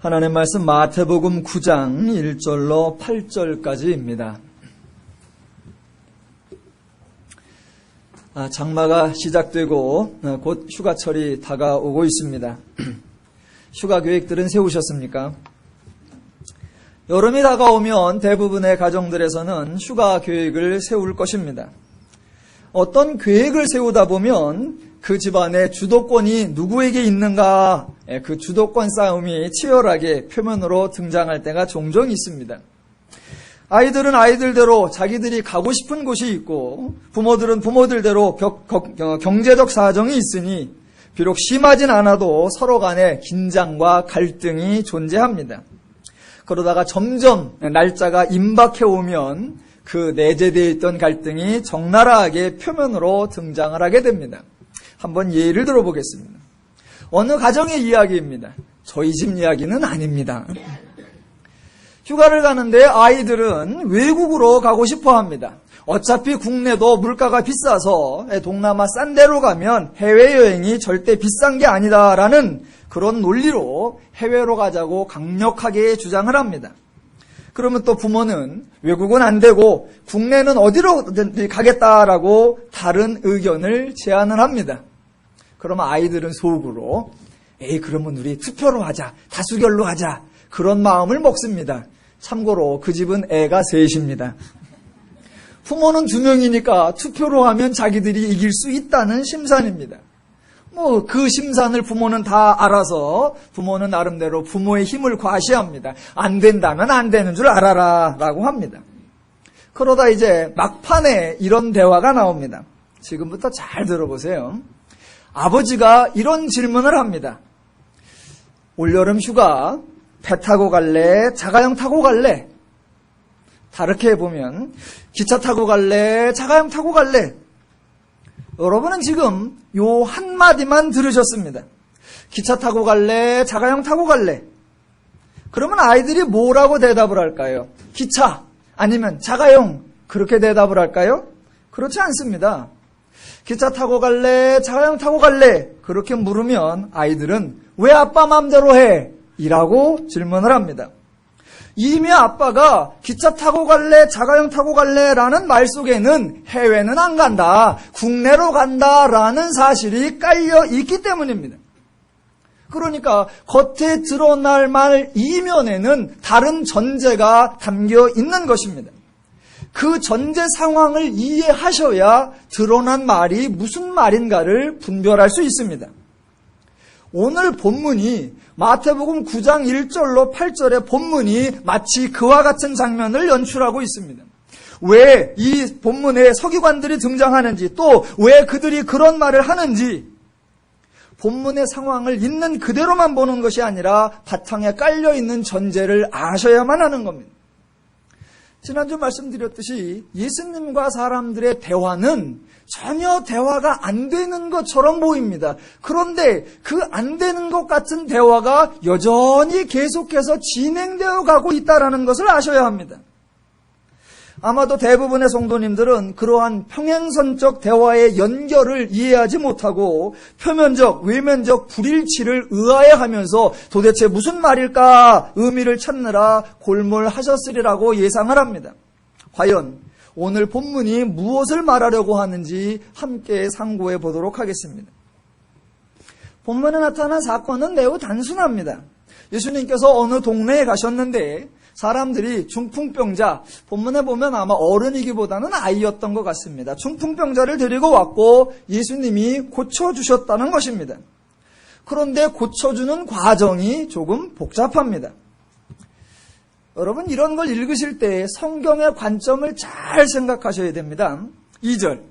하나님 말씀 마태복음 9장 1절로 8절까지입니다. 장마가 시작되고 곧 휴가철이 다가오고 있습니다. 휴가 계획들은 세우셨습니까? 여름이 다가오면 대부분의 가정들에서는 휴가 계획을 세울 것입니다. 어떤 계획을 세우다 보면 그 집안의 주도권이 누구에게 있는가, 그 주도권 싸움이 치열하게 표면으로 등장할 때가 종종 있습니다. 아이들은 아이들대로 자기들이 가고 싶은 곳이 있고 부모들은 부모들대로 경제적 사정이 있으니 비록 심하진 않아도 서로 간에 긴장과 갈등이 존재합니다. 그러다가 점점 날짜가 임박해 오면 그 내재되어 있던 갈등이 적나라하게 표면으로 등장을 하게 됩니다. 한번 예를 들어보겠습니다. 어느 가정의 이야기입니다. 저희 집 이야기는 아닙니다. 휴가를 가는데 아이들은 외국으로 가고 싶어 합니다. 어차피 국내도 물가가 비싸서 동남아 싼 데로 가면 해외여행이 절대 비싼 게 아니다라는 그런 논리로 해외로 가자고 강력하게 주장을 합니다. 그러면 또 부모는 외국은 안 되고 국내는 어디로 가겠다라고 다른 의견을 제안을 합니다. 그러면 아이들은 속으로 그러면 우리 투표로 하자, 다수결로 하자, 그런 마음을 먹습니다. 참고로 그 집은 애가 셋입니다. 부모는 2명이니까 투표로 하면 자기들이 이길 수 있다는 심산입니다. 그 심산을 부모는 다 알아서 부모는 나름대로 부모의 힘을 과시합니다. 안 된다면 안 되는 줄 알아라 라고 합니다. 그러다 이제 막판에 이런 대화가 나옵니다. 지금부터 잘 들어보세요. 아버지가 이런 질문을 합니다. 올여름 휴가 배 타고 갈래? 자가용 타고 갈래? 다르게 해보면 기차 타고 갈래? 자가용 타고 갈래? 여러분은 지금 요 한마디만 들으셨습니다. 기차 타고 갈래? 자가용 타고 갈래? 그러면 아이들이 뭐라고 대답을 할까요? 기차 아니면 자가용 그렇게 대답을 할까요? 그렇지 않습니다. 기차 타고 갈래? 자가용 타고 갈래? 그렇게 물으면 아이들은 왜 아빠 맘대로 해? 이라고 질문을 합니다. 이미 아빠가 기차 타고 갈래? 자가용 타고 갈래? 라는 말 속에는 해외는 안 간다, 국내로 간다 라는 사실이 깔려 있기 때문입니다. 그러니까 겉에 드러날 말 이면에는 다른 전제가 담겨 있는 것입니다. 그 전제 상황을 이해하셔야 드러난 말이 무슨 말인가를 분별할 수 있습니다. 오늘 본문이 마태복음 9장 1절로 8절의 본문이 마치 그와 같은 장면을 연출하고 있습니다. 왜 이 본문에 서기관들이 등장하는지, 또 왜 그들이 그런 말을 하는지 본문의 상황을 있는 그대로만 보는 것이 아니라 바탕에 깔려있는 전제를 아셔야만 하는 겁니다. 지난주 말씀드렸듯이 예수님과 사람들의 대화는 전혀 대화가 안 되는 것처럼 보입니다. 그런데 그 안 되는 것 같은 대화가 여전히 계속해서 진행되어 가고 있다는 것을 아셔야 합니다. 아마도 대부분의 성도님들은 그러한 평행선적 대화의 연결을 이해하지 못하고 표면적, 외면적 불일치를 의아해하면서 도대체 무슨 말일까 의미를 찾느라 골몰하셨으리라고 예상을 합니다. 과연 오늘 본문이 무엇을 말하려고 하는지 함께 상고해 보도록 하겠습니다. 본문에 나타난 사건은 매우 단순합니다. 예수님께서 어느 동네에 가셨는데 사람들이 중풍병자, 본문에 보면 아마 어른이기보다는 아이였던 것 같습니다. 중풍병자를 데리고 왔고 예수님이 고쳐주셨다는 것입니다. 그런데 고쳐주는 과정이 조금 복잡합니다. 여러분, 이런 걸 읽으실 때 성경의 관점을 잘 생각하셔야 됩니다. 2절,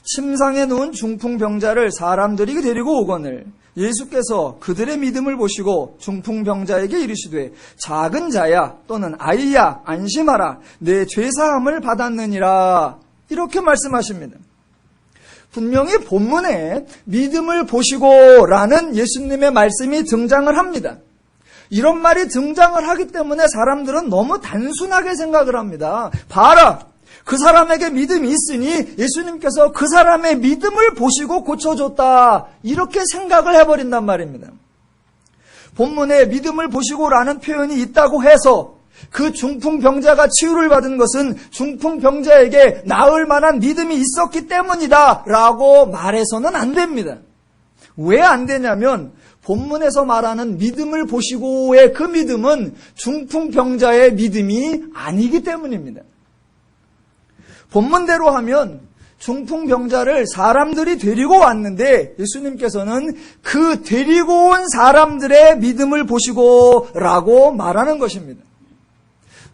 침상에 누운 중풍병자를 사람들이 데리고 오거늘 예수께서 그들의 믿음을 보시고 중풍병자에게 이르시되 작은 자야 또는 아이야 안심하라 내 죄사함을 받았느니라, 이렇게 말씀하십니다. 분명히 본문에 믿음을 보시고 라는 예수님의 말씀이 등장을 합니다. 이런 말이 등장을 하기 때문에 사람들은 너무 단순하게 생각을 합니다. 봐라, 그 사람에게 믿음이 있으니 예수님께서 그 사람의 믿음을 보시고 고쳐줬다, 이렇게 생각을 해버린단 말입니다. 본문에 믿음을 보시고라는 표현이 있다고 해서 그 중풍병자가 치유를 받은 것은 중풍병자에게 나을 만한 믿음이 있었기 때문이다 라고 말해서는 안 됩니다. 왜 안 되냐면 본문에서 말하는 믿음을 보시고의 그 믿음은 중풍병자의 믿음이 아니기 때문입니다. 본문대로 하면 중풍병자를 사람들이 데리고 왔는데 예수님께서는 그 데리고 온 사람들의 믿음을 보시고라고 말하는 것입니다.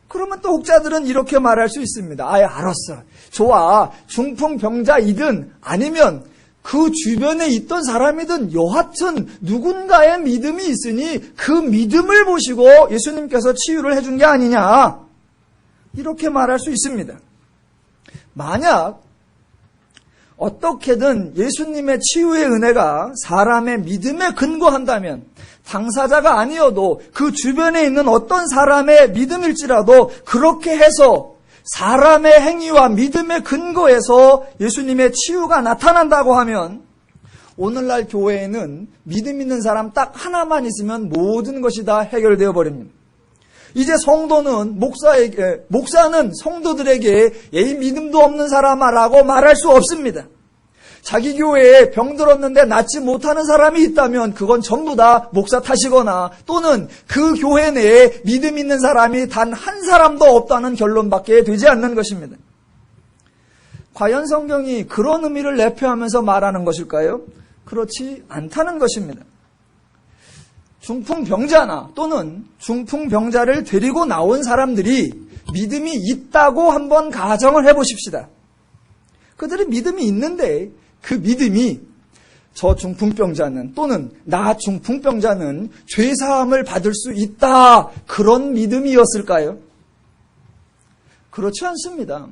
그러면 또 혹자들은 이렇게 말할 수 있습니다. 알았어. 좋아. 중풍병자이든 아니면 그 주변에 있던 사람이든 여하튼 누군가의 믿음이 있으니 그 믿음을 보시고 예수님께서 치유를 해준 게 아니냐. 이렇게 말할 수 있습니다. 만약 어떻게든 예수님의 치유의 은혜가 사람의 믿음에 근거한다면 당사자가 아니어도 그 주변에 있는 어떤 사람의 믿음일지라도 그렇게 해서 사람의 행위와 믿음에 근거해서 예수님의 치유가 나타난다고 하면 오늘날 교회에는 믿음 있는 사람 딱 하나만 있으면 모든 것이 다 해결되어 버립니다. 이제 목사는 성도들에게 이 믿음도 없는 사람아라고 말할 수 없습니다. 자기 교회에 병들었는데 낫지 못하는 사람이 있다면 그건 전부 다 목사 탓이거나 또는 그 교회 내에 믿음 있는 사람이 단 한 사람도 없다는 결론밖에 되지 않는 것입니다. 과연 성경이 그런 의미를 내포하면서 말하는 것일까요? 그렇지 않다는 것입니다. 중풍병자나 또는 중풍병자를 데리고 나온 사람들이 믿음이 있다고 한번 가정을 해보십시다. 그들이 믿음이 있는데 그 믿음이 저 중풍병자는 또는 나 중풍병자는 죄사함을 받을 수 있다 그런 믿음이었을까요? 그렇지 않습니다.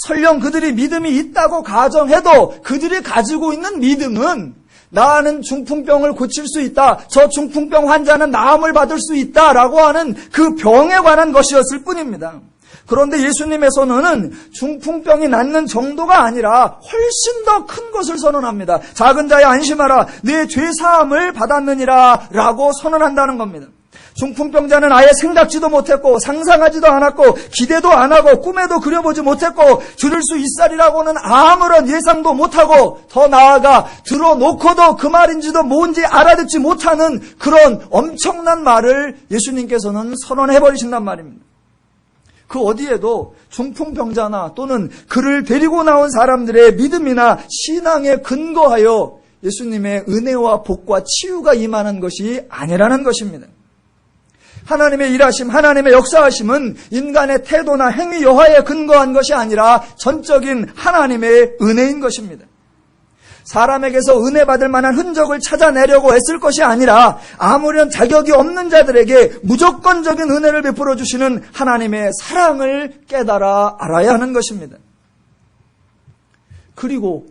설령 그들이 믿음이 있다고 가정해도 그들이 가지고 있는 믿음은 나는 중풍병을 고칠 수 있다. 저 중풍병 환자는 나음을 받을 수 있다라고 하는 그 병에 관한 것이었을 뿐입니다. 그런데 예수님의 선언은 중풍병이 낫는 정도가 아니라 훨씬 더 큰 것을 선언합니다. 작은 자야 안심하라. 내 죄사함을 받았느니라 라고 선언한다는 겁니다. 중풍병자는 아예 생각지도 못했고 상상하지도 않았고 기대도 안 하고 꿈에도 그려보지 못했고 줄일 수 있으리라고는 아무런 예상도 못하고 더 나아가 들어놓고도 그 말인지도 뭔지 알아듣지 못하는 그런 엄청난 말을 예수님께서는 선언해버리신단 말입니다. 그 어디에도 중풍병자나 또는 그를 데리고 나온 사람들의 믿음이나 신앙에 근거하여 예수님의 은혜와 복과 치유가 임하는 것이 아니라는 것입니다. 하나님의 일하심, 하나님의 역사하심은 인간의 태도나 행위 여하에 근거한 것이 아니라 전적인 하나님의 은혜인 것입니다. 사람에게서 은혜 받을 만한 흔적을 찾아내려고 애쓸 것이 아니라 아무런 자격이 없는 자들에게 무조건적인 은혜를 베풀어 주시는 하나님의 사랑을 깨달아 알아야 하는 것입니다. 그리고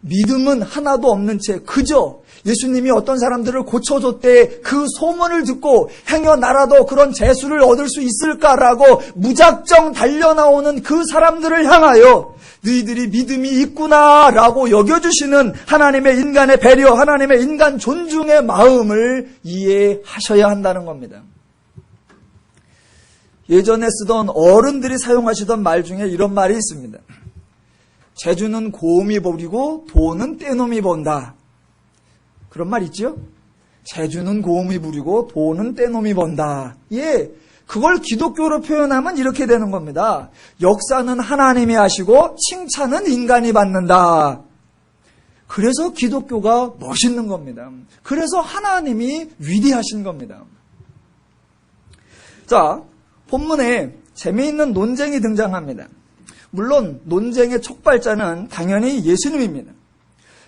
믿음은 하나도 없는 채 그저 예수님이 어떤 사람들을 고쳐줬대 그 소문을 듣고 행여 나라도 그런 재수를 얻을 수 있을까라고 무작정 달려나오는 그 사람들을 향하여 너희들이 믿음이 있구나라고 여겨주시는 하나님의 인간의 배려, 하나님의 인간 존중의 마음을 이해하셔야 한다는 겁니다. 예전에 쓰던 어른들이 사용하시던 말 중에 이런 말이 있습니다. 재주는 고음이 부리고 돈은 떼놈이 번다. 그런 말 있죠? 재주는 고음이 부리고 돈은 떼놈이 번다. 예, 그걸 기독교로 표현하면 이렇게 되는 겁니다. 역사는 하나님이 하시고 칭찬은 인간이 받는다. 그래서 기독교가 멋있는 겁니다. 그래서 하나님이 위대하신 겁니다. 자, 본문에 재미있는 논쟁이 등장합니다. 물론 논쟁의 촉발자는 당연히 예수님입니다.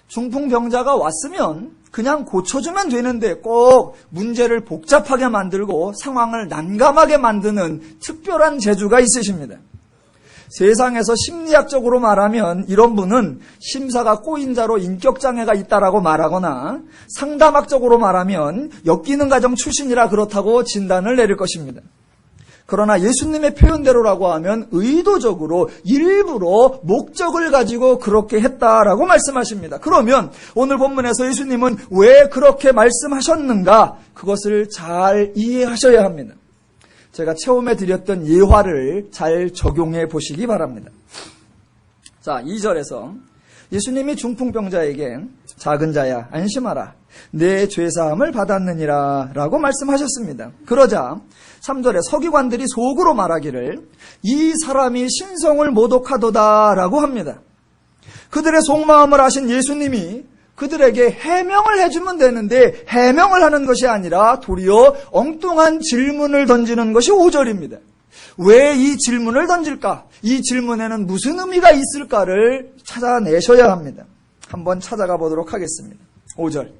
중풍병자가 왔으면 그냥 고쳐주면 되는데 꼭 문제를 복잡하게 만들고 상황을 난감하게 만드는 특별한 재주가 있으십니다. 세상에서 심리학적으로 말하면 이런 분은 심사가 꼬인 자로 인격장애가 있다라고 말하거나 상담학적으로 말하면 엮이는 가정 출신이라 그렇다고 진단을 내릴 것입니다. 그러나 예수님의 표현대로라고 하면 의도적으로 일부러 목적을 가지고 그렇게 했다라고 말씀하십니다. 그러면 오늘 본문에서 예수님은 왜 그렇게 말씀하셨는가? 그것을 잘 이해하셔야 합니다. 제가 처음에 드렸던 예화를 잘 적용해 보시기 바랍니다. 자, 2절에서 예수님이 중풍병자에게 작은 자야 안심하라 내 죄사함을 받았느니라 라고 말씀하셨습니다. 그러자 3절에 서기관들이 속으로 말하기를 이 사람이 신성을 모독하도다 라고 합니다. 그들의 속마음을 아신 예수님이 그들에게 해명을 해주면 되는데 해명을 하는 것이 아니라 도리어 엉뚱한 질문을 던지는 것이 5절입니다. 왜 이 질문을 던질까? 이 질문에는 무슨 의미가 있을까를 찾아내셔야 합니다. 한번 찾아가 보도록 하겠습니다. 5절.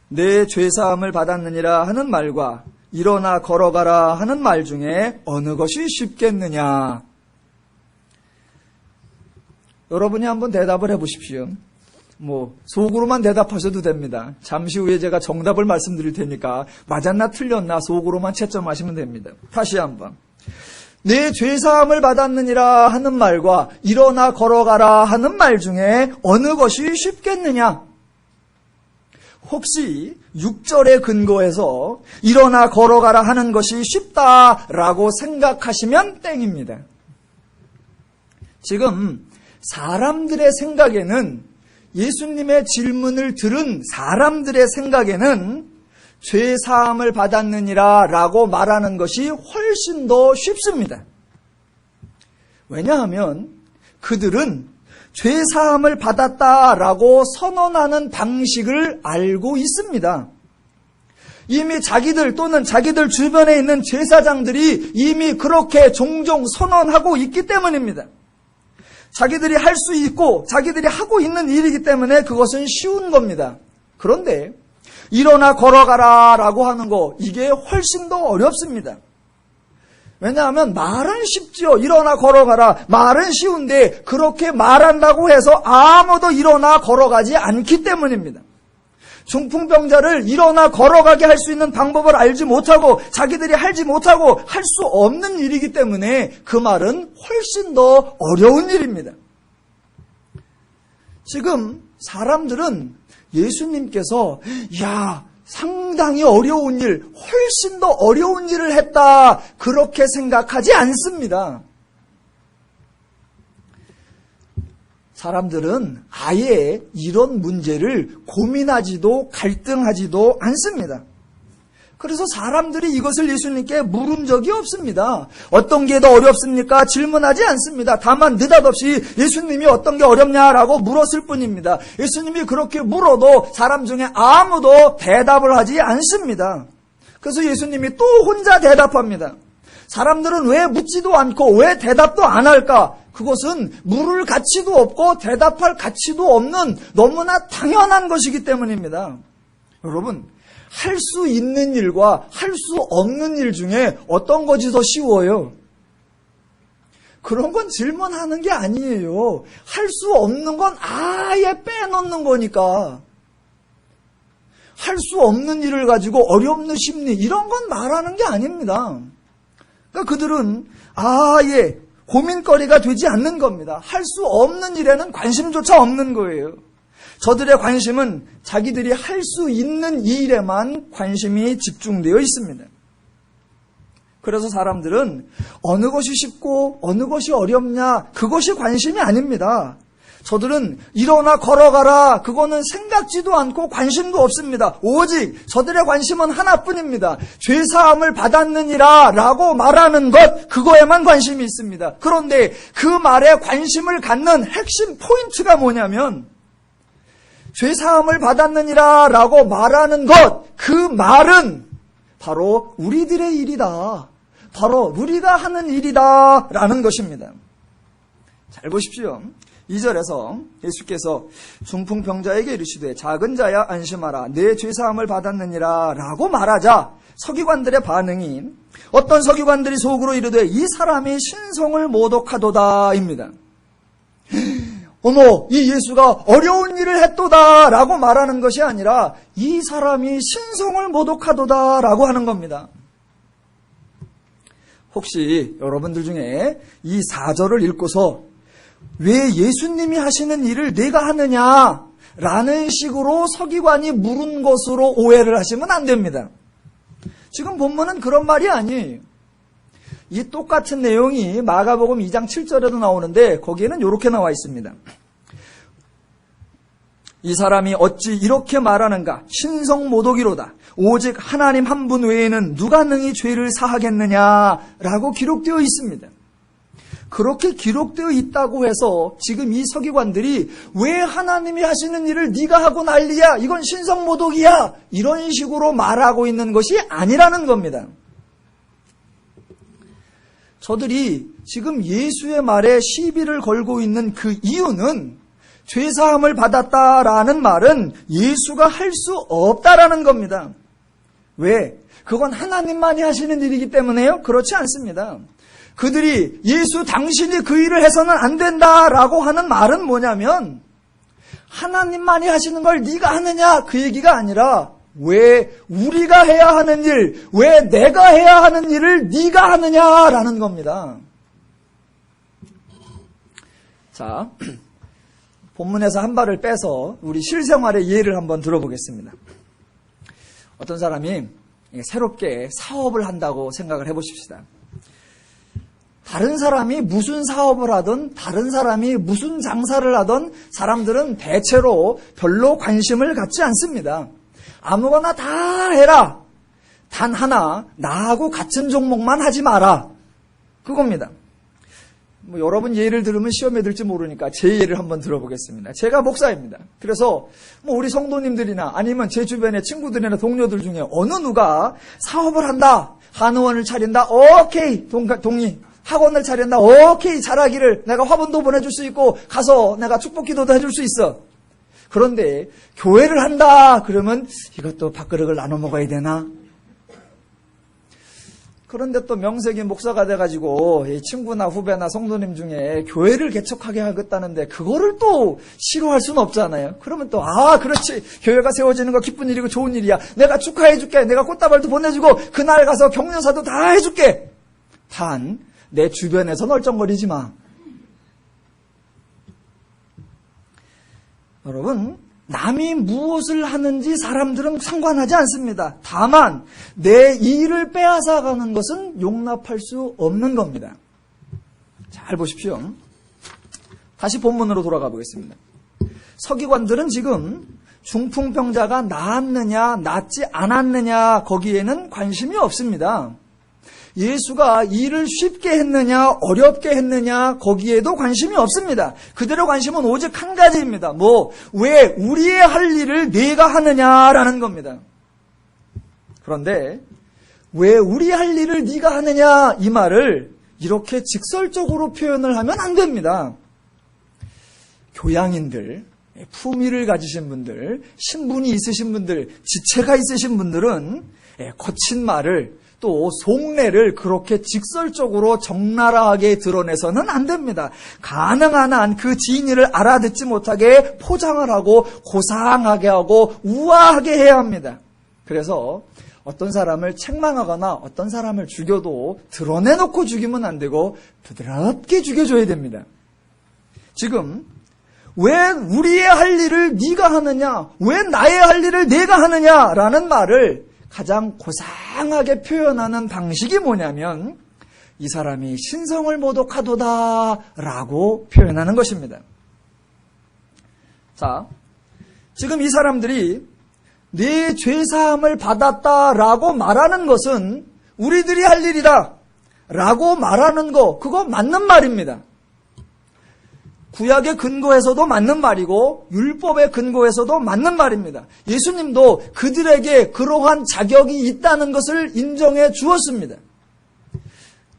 내 죄사함을 받았느니라 하는 말과 일어나 걸어가라 하는 말 중에 어느 것이 쉽겠느냐? 여러분이 한번 대답을 해보십시오. 속으로만 대답하셔도 됩니다. 잠시 후에 제가 정답을 말씀드릴 테니까 맞았나 틀렸나 속으로만 채점하시면 됩니다. 다시 한번. 내 죄사함을 받았느니라 하는 말과 일어나 걸어가라 하는 말 중에 어느 것이 쉽겠느냐? 혹시 6절에 근거해서 일어나 걸어가라 하는 것이 쉽다라고 생각하시면 땡입니다. 지금 사람들의 생각에는 예수님의 질문을 들은 사람들의 생각에는 죄사함을 받았느니라 라고 말하는 것이 훨씬 더 쉽습니다. 왜냐하면 그들은 죄사함을 받았다라고 선언하는 방식을 알고 있습니다. 이미 자기들 또는 자기들 주변에 있는 제사장들이 이미 그렇게 종종 선언하고 있기 때문입니다. 자기들이 할 수 있고 자기들이 하고 있는 일이기 때문에 그것은 쉬운 겁니다. 그런데 일어나 걸어가라 라고 하는 거 이게 훨씬 더 어렵습니다. 왜냐하면 말은 쉽지요. 일어나 걸어가라 말은 쉬운데 그렇게 말한다고 해서 아무도 일어나 걸어가지 않기 때문입니다. 중풍병자를 일어나 걸어가게 할 수 있는 방법을 알지 못하고 자기들이 하지 못하고 할 수 없는 일이기 때문에 그 말은 훨씬 더 어려운 일입니다. 지금 사람들은 예수님께서 상당히 어려운 일, 훨씬 더 어려운 일을 했다 그렇게 생각하지 않습니다. 사람들은 아예 이런 문제를 고민하지도 갈등하지도 않습니다. 그래서 사람들이 이것을 예수님께 물은 적이 없습니다. 어떤 게 더 어렵습니까? 질문하지 않습니다. 다만 느닷없이 예수님이 어떤 게 어렵냐라고 물었을 뿐입니다. 예수님이 그렇게 물어도 사람 중에 아무도 대답을 하지 않습니다. 그래서 예수님이 또 혼자 대답합니다. 사람들은 왜 묻지도 않고 왜 대답도 안 할까? 그것은 물을 가치도 없고 대답할 가치도 없는 너무나 당연한 것이기 때문입니다. 여러분, 할 수 있는 일과 할 수 없는 일 중에 어떤 것이 더 쉬워요? 그런 건 질문하는 게 아니에요. 할 수 없는 건 아예 빼놓는 거니까. 할 수 없는 일을 가지고 어렵는 심리 이런 건 말하는 게 아닙니다. 그러니까 그들은 아예 고민거리가 되지 않는 겁니다. 할 수 없는 일에는 관심조차 없는 거예요. 저들의 관심은 자기들이 할 수 있는 일에만 관심이 집중되어 있습니다. 그래서 사람들은 어느 것이 쉽고 어느 것이 어렵냐 그것이 관심이 아닙니다. 저들은 일어나 걸어가라 그거는 생각지도 않고 관심도 없습니다. 오직 저들의 관심은 하나뿐입니다. 죄사함을 받았느니라 라고 말하는 것 그거에만 관심이 있습니다. 그런데 그 말에 관심을 갖는 핵심 포인트가 뭐냐면 죄사함을 받았느니라 라고 말하는 것 그 말은 바로 우리들의 일이다. 바로 우리가 하는 일이다 라는 것입니다. 잘 보십시오. 2절에서 예수께서 중풍병자에게 이르시되 작은 자야 안심하라 내 죄사함을 받았느니라 라고 말하자 서기관들의 반응이 어떤 서기관들이 속으로 이르되 이 사람이 신성을 모독하도다 입니다. 어머, 이 예수가 어려운 일을 했도다 라고 말하는 것이 아니라 이 사람이 신성을 모독하도다 라고 하는 겁니다. 혹시 여러분들 중에 이 4절을 읽고서 왜 예수님이 하시는 일을 내가 하느냐 라는 식으로 서기관이 물은 것으로 오해를 하시면 안 됩니다. 지금 본문은 그런 말이 아니에요. 이 똑같은 내용이 마가복음 2장 7절에도 나오는데 거기에는 이렇게 나와 있습니다. 이 사람이 어찌 이렇게 말하는가? 신성모독이로다. 오직 하나님 한 분 외에는 누가 능히 죄를 사하겠느냐라고 기록되어 있습니다. 그렇게 기록되어 있다고 해서 지금 이 서기관들이 왜 하나님이 하시는 일을 네가 하고 난리야? 이건 신성모독이야. 이런 식으로 말하고 있는 것이 아니라는 겁니다. 저들이 지금 예수의 말에 시비를 걸고 있는 그 이유는 죄사함을 받았다라는 말은 예수가 할 수 없다라는 겁니다. 왜? 그건 하나님만이 하시는 일이기 때문에요? 그렇지 않습니다. 그들이 예수 당신이 그 일을 해서는 안 된다라고 하는 말은 뭐냐면 하나님만이 하시는 걸 네가 하느냐 그 얘기가 아니라 왜 우리가 해야 하는 일, 왜 내가 해야 하는 일을 네가 하느냐라는 겁니다. 자, 본문에서 한 발을 빼서 우리 실생활의 예를 한번 들어보겠습니다. 어떤 사람이 새롭게 사업을 한다고 생각을 해보십시다. 다른 사람이 무슨 사업을 하든 다른 사람이 무슨 장사를 하든 사람들은 대체로 별로 관심을 갖지 않습니다. 아무거나 다 해라. 단 하나 나하고 같은 종목만 하지 마라. 그겁니다. 여러분 예를 들으면 시험에 들지 모르니까 제 예를 한번 들어보겠습니다. 제가 목사입니다. 그래서 우리 성도님들이나 아니면 제 주변의 친구들이나 동료들 중에 어느 누가 사업을 한다. 한의원을 차린다. 오케이. 동의. 학원을 차린다. 오케이. 잘하기를. 내가 화분도 보내줄 수 있고 가서 내가 축복기도도 해줄 수 있어. 그런데 교회를 한다. 그러면 이것도 밥그릇을 나눠 먹어야 되나? 그런데 또 명색이 목사가 돼가지고 친구나 후배나 성도님 중에 교회를 개척하게 하겠다는데 그거를 또 싫어할 수는 없잖아요. 그러면 또 그렇지. 교회가 세워지는 거 기쁜 일이고 좋은 일이야. 내가 축하해줄게. 내가 꽃다발도 보내주고 그날 가서 격려사도 다 해줄게. 단 내 주변에서 널쩡거리지 마. 여러분, 남이 무엇을 하는지 사람들은 상관하지 않습니다. 다만 내 일을 빼앗아가는 것은 용납할 수 없는 겁니다. 잘 보십시오. 다시 본문으로 돌아가 보겠습니다. 서기관들은 지금 중풍병자가 나았느냐 낫지 않았느냐 거기에는 관심이 없습니다. 예수가 일을 쉽게 했느냐 어렵게 했느냐 거기에도 관심이 없습니다. 그들의 관심은 오직 한 가지입니다. 왜 우리의 할 일을 네가 하느냐라는 겁니다. 그런데 왜 우리 할 일을 네가 하느냐 이 말을 이렇게 직설적으로 표현을 하면 안 됩니다. 교양인들, 품위를 가지신 분들, 신분이 있으신 분들, 지체가 있으신 분들은 거친 말을 또 속내를 그렇게 직설적으로 적나라하게 드러내서는 안 됩니다. 가능한 한 그 진의를 알아듣지 못하게 포장을 하고 고상하게 하고 우아하게 해야 합니다. 그래서 어떤 사람을 책망하거나 어떤 사람을 죽여도 드러내놓고 죽이면 안 되고 부드럽게 죽여줘야 됩니다. 지금 왜 우리의 할 일을 네가 하느냐, 왜 나의 할 일을 내가 하느냐라는 말을 가장 고상하게 표현하는 방식이 뭐냐면 이 사람이 신성을 모독하도다라고 표현하는 것입니다. 자, 지금 이 사람들이 내 죄사함을 받았다라고 말하는 것은 우리들이 할 일이다 라고 말하는 거 그거 맞는 말입니다. 구약의 근거에서도 맞는 말이고 율법의 근거에서도 맞는 말입니다. 예수님도 그들에게 그러한 자격이 있다는 것을 인정해 주었습니다.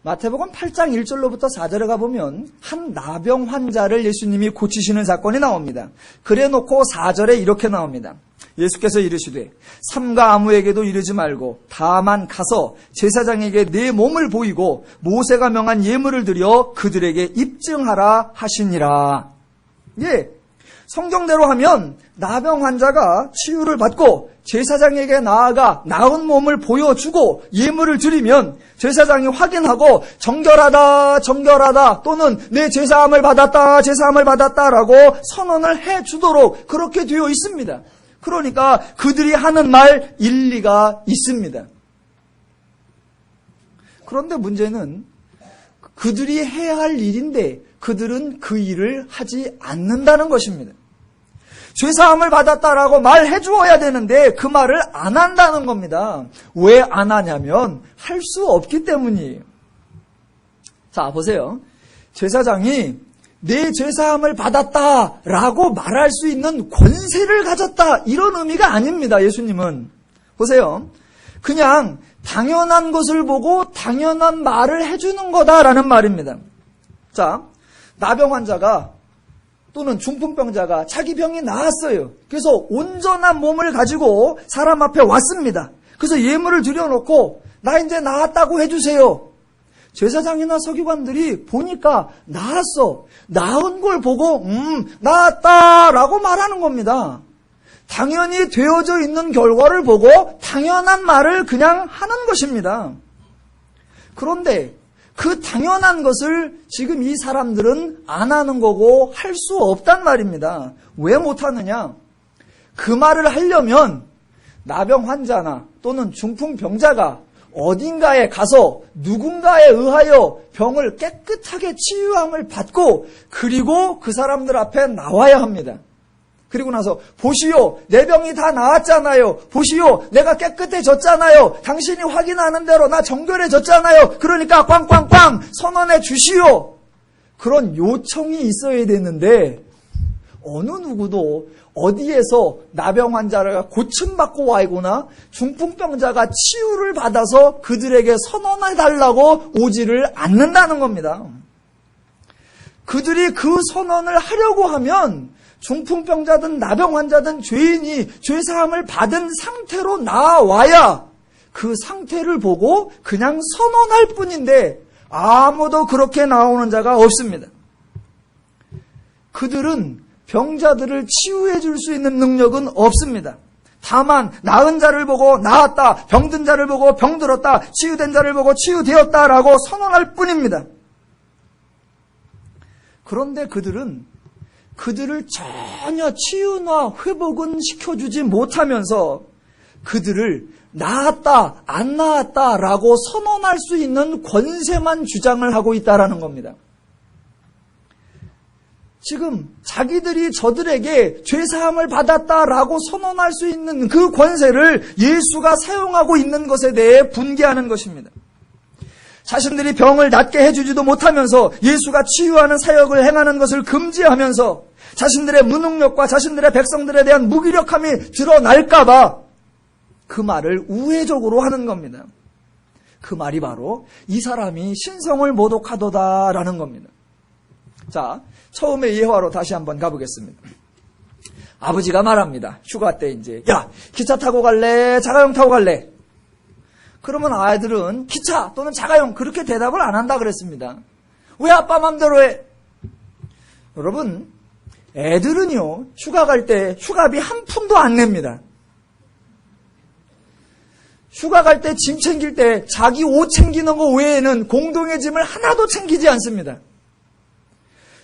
마태복음 8장 1절로부터 4절에 가보면 한 나병 환자를 예수님이 고치시는 사건이 나옵니다. 그래놓고 4절에 이렇게 나옵니다. 예수께서 이르시되 삼가 아무에게도 이르지 말고 다만 가서 제사장에게 내 몸을 보이고 모세가 명한 예물을 드려 그들에게 입증하라 하시니라. 성경대로 하면 나병 환자가 치유를 받고 제사장에게 나아가 나은 몸을 보여주고 예물을 드리면 제사장이 확인하고 정결하다 정결하다 또는 내 제사함을 받았다 제사함을 받았다라고 선언을 해주도록 그렇게 되어 있습니다. 그러니까 그들이 하는 말 일리가 있습니다. 그런데 문제는 그들이 해야 할 일인데 그들은 그 일을 하지 않는다는 것입니다. 죄사함을 받았다라고 말해 주어야 되는데 그 말을 안 한다는 겁니다. 왜 안 하냐면 할 수 없기 때문이에요. 자, 보세요. 제사장이 내 죄사함을 받았다라고 말할 수 있는 권세를 가졌다 이런 의미가 아닙니다. 예수님은. 보세요. 그냥 당연한 것을 보고 당연한 말을 해주는 거다라는 말입니다. 자, 나병 환자가 또는 중풍병자가 자기 병이 나았어요. 그래서 온전한 몸을 가지고 사람 앞에 왔습니다. 그래서 예물을 드려놓고 나 이제 나았다고 해주세요. 제사장이나 서기관들이 보니까 나았어. 나은 걸 보고 나았다라고 말하는 겁니다. 당연히 되어져 있는 결과를 보고 당연한 말을 그냥 하는 것입니다. 그런데 그 당연한 것을 지금 이 사람들은 안 하는 거고 할 수 없단 말입니다. 왜 못하느냐? 그 말을 하려면 나병 환자나 또는 중풍병자가 어딘가에 가서 누군가에 의하여 병을 깨끗하게 치유함을 받고 그리고 그 사람들 앞에 나와야 합니다. 그리고 나서 보시오 내 병이 다 나았잖아요. 보시오 내가 깨끗해졌잖아요. 당신이 확인하는 대로 나 정결해졌잖아요. 그러니까 꽝꽝꽝 선언해 주시오. 그런 요청이 있어야 되는데 어느 누구도 어디에서 나병 환자가 고침받고 와이거나 중풍병자가 치유를 받아서 그들에게 선언해달라고 오지를 않는다는 겁니다. 그들이 그 선언을 하려고 하면 중풍병자든 나병 환자든 죄인이 죄사함을 받은 상태로 나와야 그 상태를 보고 그냥 선언할 뿐인데 아무도 그렇게 나오는 자가 없습니다. 그들은 병자들을 치유해 줄 수 있는 능력은 없습니다. 다만 나은 자를 보고 나았다, 병든 자를 보고 병들었다, 치유된 자를 보고 치유되었다라고 선언할 뿐입니다. 그런데 그들은 그들을 전혀 치유나 회복은 시켜주지 못하면서 그들을 나았다, 안 나았다라고 선언할 수 있는 권세만 주장을 하고 있다라는 겁니다. 지금 자기들이 저들에게 죄사함을 받았다라고 선언할 수 있는 그 권세를 예수가 사용하고 있는 것에 대해 분개하는 것입니다. 자신들이 병을 낫게 해주지도 못하면서 예수가 치유하는 사역을 행하는 것을 금지하면서 자신들의 무능력과 자신들의 백성들에 대한 무기력함이 드러날까봐 그 말을 우회적으로 하는 겁니다. 그 말이 바로 이 사람이 신성을 모독하도다라는 겁니다. 자, 처음에 예화로 다시 한번 가보겠습니다. 아버지가 말합니다. 휴가 때 이제 야 기차 타고 갈래? 자가용 타고 갈래? 그러면 아이들은 기차 또는 자가용 그렇게 대답을 안 한다 그랬습니다. 왜 아빠 맘대로 해? 여러분 애들은요 휴가 갈 때 휴가비 한 푼도 안 냅니다. 휴가 갈 때 짐 챙길 때 자기 옷 챙기는 거 외에는 공동의 짐을 하나도 챙기지 않습니다.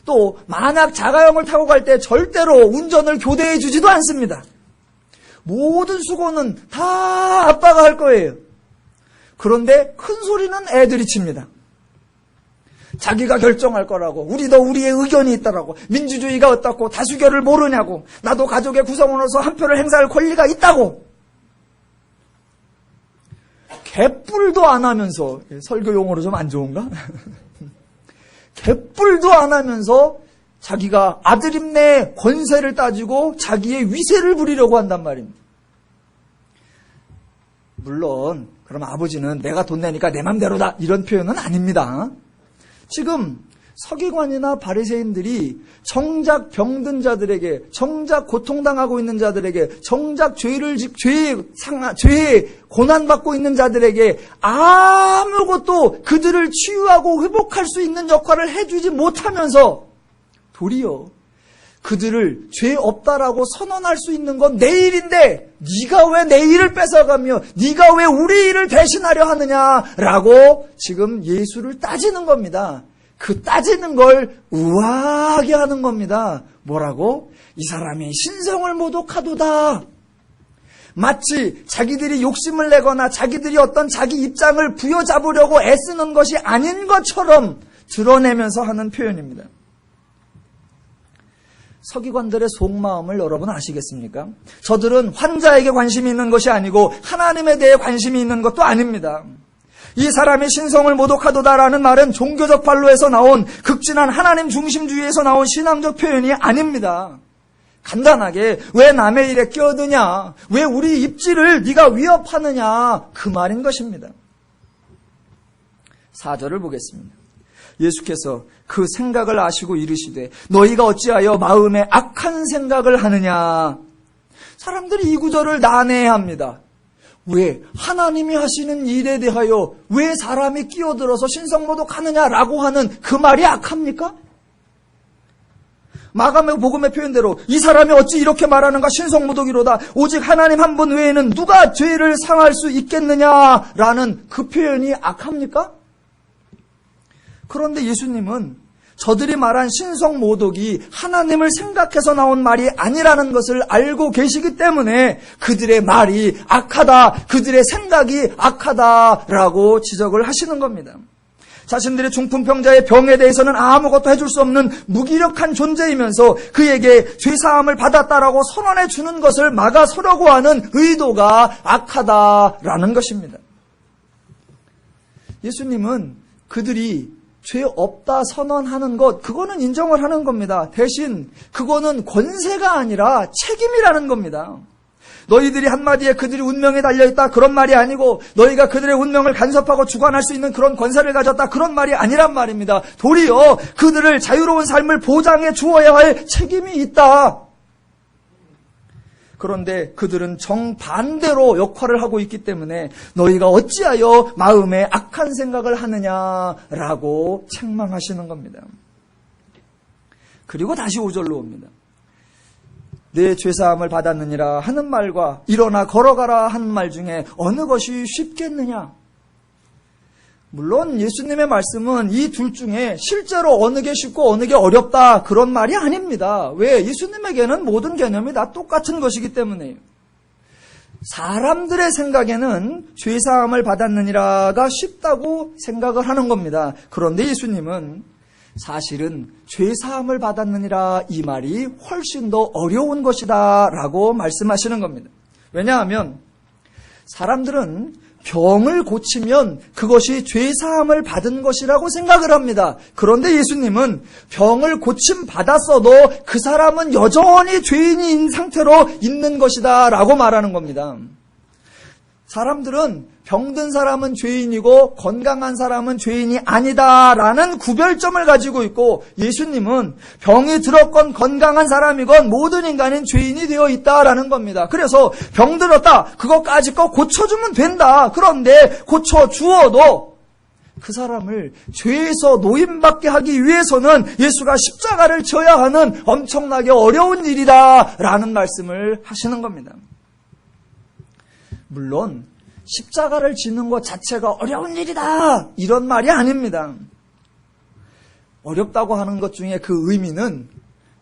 또 만약 자가용을 타고 갈 때 절대로 운전을 교대해 주지도 않습니다. 모든 수고는 다 아빠가 할 거예요. 그런데 큰 소리는 애들이 칩니다. 자기가 결정할 거라고, 우리도 우리의 의견이 있다라고, 민주주의가 어떻고 다수결을 모르냐고, 나도 가족의 구성원으로서 한 표를 행사할 권리가 있다고. 개뿔도 안 하면서, 설교 용어로 좀 안 좋은가? 개뿔도 안 하면서 자기가 아들임내 권세를 따지고 자기의 위세를 부리려고 한단 말입니다. 물론 그럼 아버지는 내가 돈 내니까 내 맘대로다 이런 표현은 아닙니다. 지금 서기관이나 바리새인들이 정작 병든 자들에게, 정작 고통당하고 있는 자들에게, 정작 죄에 고난받고 있는 자들에게 아무것도 그들을 치유하고 회복할 수 있는 역할을 해주지 못하면서 도리어 그들을 죄 없다라고 선언할 수 있는 건 내 일인데 네가 왜 내 일을 뺏어가며 네가 왜 우리 일을 대신하려 하느냐라고 지금 예수를 따지는 겁니다. 그 따지는 걸 우아하게 하는 겁니다. 뭐라고? 이 사람이 신성을 모독하도다. 마치 자기들이 욕심을 내거나 자기들이 어떤 자기 입장을 부여잡으려고 애쓰는 것이 아닌 것처럼 드러내면서 하는 표현입니다. 서기관들의 속마음을 여러분 아시겠습니까? 저들은 환자에게 관심이 있는 것이 아니고 하나님에 대해 관심이 있는 것도 아닙니다. 이 사람이 신성을 모독하도다라는 말은 종교적 발로에서 나온 극진한 하나님 중심주의에서 나온 신앙적 표현이 아닙니다. 간단하게 왜 남의 일에 끼어드냐, 왜 우리 입지를 네가 위협하느냐, 그 말인 것입니다. 4절을 보겠습니다. 예수께서 그 생각을 아시고 이르시되 너희가 어찌하여 마음에 악한 생각을 하느냐. 사람들이 이 구절을 난해해합니다. 왜? 하나님이 하시는 일에 대하여 왜 사람이 끼어들어서 신성모독하느냐라고 하는 그 말이 악합니까? 마감의 복음의 표현대로 이 사람이 어찌 이렇게 말하는가 신성모독이로다. 오직 하나님 한 분 외에는 누가 죄를 상할 수 있겠느냐라는 그 표현이 악합니까? 그런데 예수님은 저들이 말한 신성모독이 하나님을 생각해서 나온 말이 아니라는 것을 알고 계시기 때문에 그들의 말이 악하다, 그들의 생각이 악하다라고 지적을 하시는 겁니다. 자신들의 중풍병자의 병에 대해서는 아무것도 해줄 수 없는 무기력한 존재이면서 그에게 죄사함을 받았다라고 선언해 주는 것을 막아서려고 하는 의도가 악하다라는 것입니다. 예수님은 그들이 죄 없다 선언하는 것, 그거는 인정을 하는 겁니다. 대신 그거는 권세가 아니라 책임이라는 겁니다. 너희들이 한마디에 그들이 운명에 달려있다 그런 말이 아니고 너희가 그들의 운명을 간섭하고 주관할 수 있는 그런 권세를 가졌다 그런 말이 아니란 말입니다. 도리어 그들을 자유로운 삶을 보장해 주어야 할 책임이 있다. 그런데 그들은 정반대로 역할을 하고 있기 때문에 너희가 어찌하여 마음에 악한 생각을 하느냐라고 책망하시는 겁니다. 그리고 다시 5절로 옵니다. 내 죄사함을 받았느니라 하는 말과 일어나 걸어가라 하는 말 중에 어느 것이 쉽겠느냐? 물론 예수님의 말씀은 이 둘 중에 실제로 어느 게 쉽고 어느 게 어렵다 그런 말이 아닙니다. 왜? 예수님에게는 모든 개념이 다 똑같은 것이기 때문에요. 사람들의 생각에는 죄사함을 받았느니라가 쉽다고 생각을 하는 겁니다. 그런데 예수님은 사실은 죄사함을 받았느니라 이 말이 훨씬 더 어려운 것이다 라고 말씀하시는 겁니다. 왜냐하면 사람들은 병을 고치면 그것이 죄사함을 받은 것이라고 생각을 합니다. 그런데 예수님은 병을 고침받았어도 그 사람은 여전히 죄인인 상태로 있는 것이다 라고 말하는 겁니다. 사람들은 병든 사람은 죄인이고 건강한 사람은 죄인이 아니다라는 구별점을 가지고 있고 예수님은 병이 들었건 건강한 사람이건 모든 인간은 죄인이 되어 있다라는 겁니다. 그래서 병 들었다 그것까지 거 고쳐주면 된다. 그런데 고쳐주어도 그 사람을 죄에서 노임받게 하기 위해서는 예수가 십자가를 져야 하는 엄청나게 어려운 일이다라는 말씀을 하시는 겁니다. 물론 십자가를 지는 것 자체가 어려운 일이다 이런 말이 아닙니다. 어렵다고 하는 것 중에 그 의미는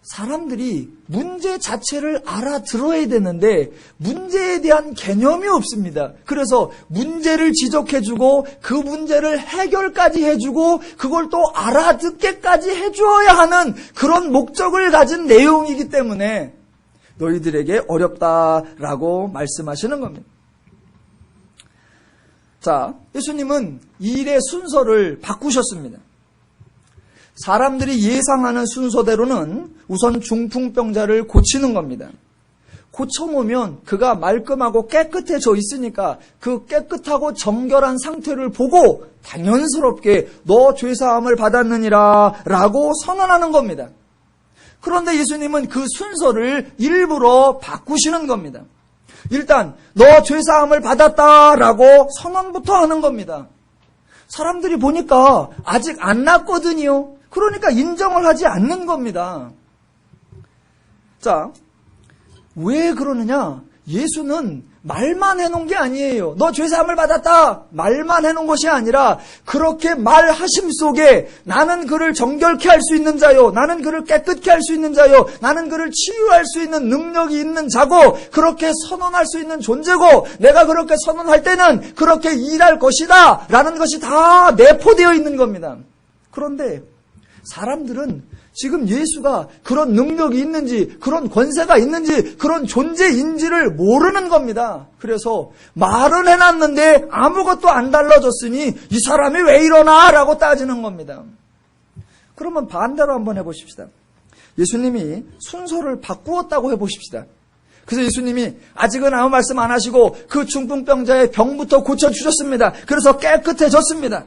사람들이 문제 자체를 알아들어야 되는데 문제에 대한 개념이 없습니다. 그래서 문제를 지적해주고 그 문제를 해결까지 해주고 그걸 또 알아듣게까지 해주어야 하는 그런 목적을 가진 내용이기 때문에 너희들에게 어렵다라고 말씀하시는 겁니다. 자, 예수님은 이 일의 순서를 바꾸셨습니다. 사람들이 예상하는 순서대로는 우선 중풍병자를 고치는 겁니다. 고쳐놓으면 그가 말끔하고 깨끗해져 있으니까 그 깨끗하고 정결한 상태를 보고 당연스럽게 너 죄사함을 받았느니라 라고 선언하는 겁니다. 그런데 예수님은 그 순서를 일부러 바꾸시는 겁니다. 일단 너 죄사함을 받았다라고 선언부터 하는 겁니다. 사람들이 보니까 아직 안 났거든요. 그러니까 인정을 하지 않는 겁니다. 자, 왜 그러느냐? 예수는 말만 해놓은 게 아니에요. 너 죄사함을 받았다 말만 해놓은 것이 아니라 그렇게 말하심 속에 나는 그를 정결케 할 수 있는 자요, 나는 그를 깨끗게 할 수 있는 자요, 나는 그를 치유할 수 있는 능력이 있는 자고, 그렇게 선언할 수 있는 존재고, 내가 그렇게 선언할 때는 그렇게 일할 것이다 라는 것이 다 내포되어 있는 겁니다. 그런데 사람들은 지금 예수가 그런 능력이 있는지, 그런 권세가 있는지, 그런 존재인지를 모르는 겁니다. 그래서 말은 해놨는데 아무것도 안 달라졌으니 이 사람이 왜 이러나 라고 따지는 겁니다. 그러면 반대로 한번 해보십시다. 예수님이 순서를 바꾸었다고 해보십시다. 그래서 예수님이 아직은 아무 말씀 안 하시고 그 중풍병자의 병부터 고쳐주셨습니다. 그래서 깨끗해졌습니다.